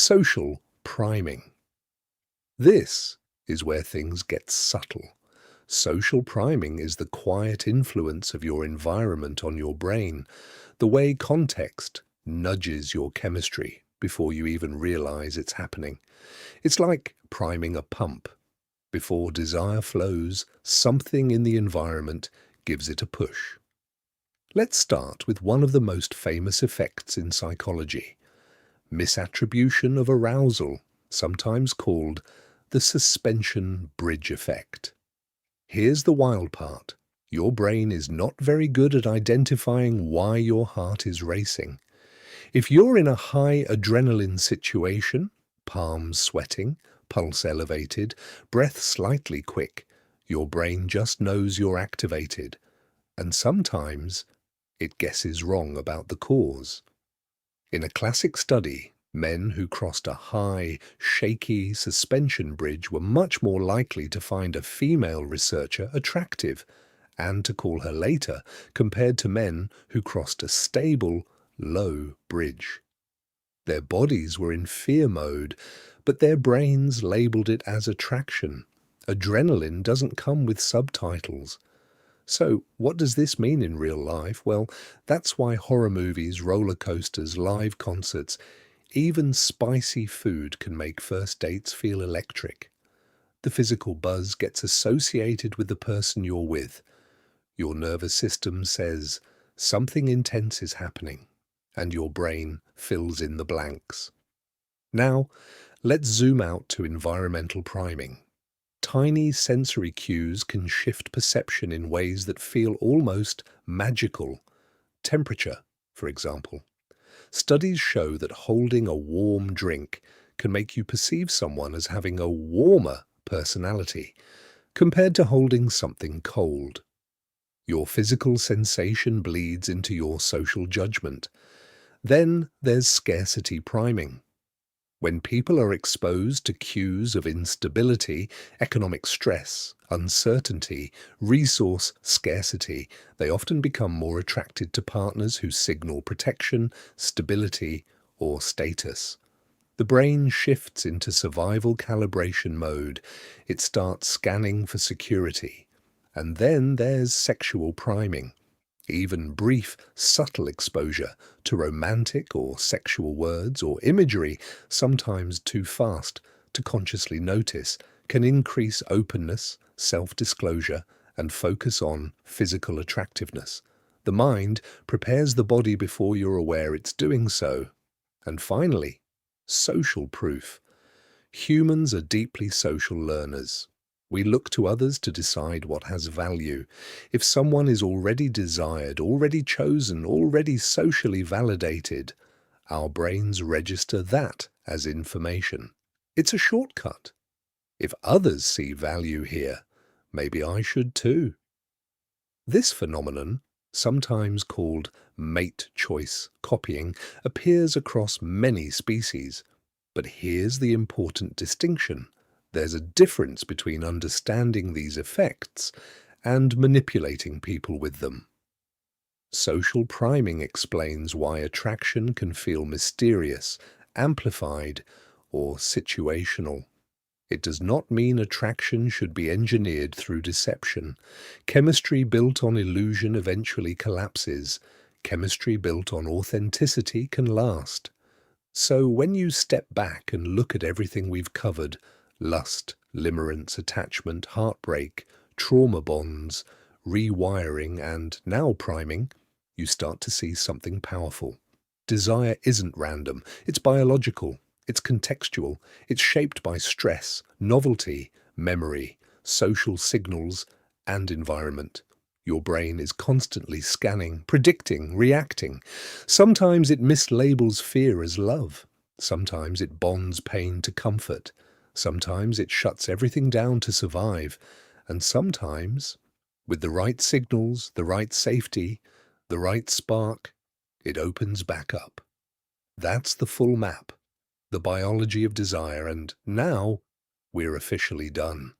Social priming. This is where things get subtle. Social priming is the quiet influence of your environment on your brain, the way context nudges your chemistry before you even realize it's happening. It's like priming a pump. Before desire flows, something in the environment gives it a push. Let's start with one of the most famous effects in psychology: misattribution of arousal, sometimes called the suspension bridge effect. Here's the wild part. Your brain is not very good at identifying why your heart is racing. If you're in a high adrenaline situation, palms sweating, pulse elevated, breath slightly quick, your brain just knows you're activated. And sometimes it guesses wrong about the cause. In a classic study, men who crossed a high, shaky suspension bridge were much more likely to find a female researcher attractive and to call her later compared to men who crossed a stable, low bridge. Their bodies were in fear mode, but their brains labeled it as attraction. Adrenaline doesn't come with subtitles. So, what does this mean in real life? Well, that's why horror movies, roller coasters, live concerts, even spicy food can make first dates feel electric. The physical buzz gets associated with the person you're with. Your nervous system says something intense is happening, and your brain fills in the blanks. Now, let's zoom out to environmental priming. Tiny sensory cues can shift perception in ways that feel almost magical. Temperature, for example. Studies show that holding a warm drink can make you perceive someone as having a warmer personality compared to holding something cold. Your physical sensation bleeds into your social judgment. Then there's scarcity priming. When people are exposed to cues of instability, economic stress, uncertainty, resource scarcity, they often become more attracted to partners who signal protection, stability, or status. The brain shifts into survival calibration mode. It starts scanning for security. And then there's sexual priming. Even brief, subtle exposure to romantic or sexual words or imagery, sometimes too fast to consciously notice, can increase openness, self-disclosure, and focus on physical attractiveness. The mind prepares the body before you're aware it's doing so. And finally, social proof. Humans are deeply social learners. We look to others to decide what has value. If someone is already desired, already chosen, already socially validated, our brains register that as information. It's a shortcut. If others see value here, maybe I should too. This phenomenon, sometimes called mate choice copying, appears across many species. But here's the important distinction. There's a difference between understanding these effects and manipulating people with them. Social priming explains why attraction can feel mysterious, amplified, or situational. It does not mean attraction should be engineered through deception. Chemistry built on illusion eventually collapses. Chemistry built on authenticity can last. So when you step back and look at everything we've covered, lust, limerence, attachment, heartbreak, trauma bonds, rewiring, and now priming, you start to see something powerful. Desire isn't random, it's biological, it's contextual, it's shaped by stress, novelty, memory, social signals, and environment. Your brain is constantly scanning, predicting, reacting. Sometimes it mislabels fear as love. Sometimes it bonds pain to comfort. Sometimes it shuts everything down to survive. And sometimes, with the right signals, the right safety, the right spark, it opens back up. That's the full map, the biology of desire, and now we're officially done.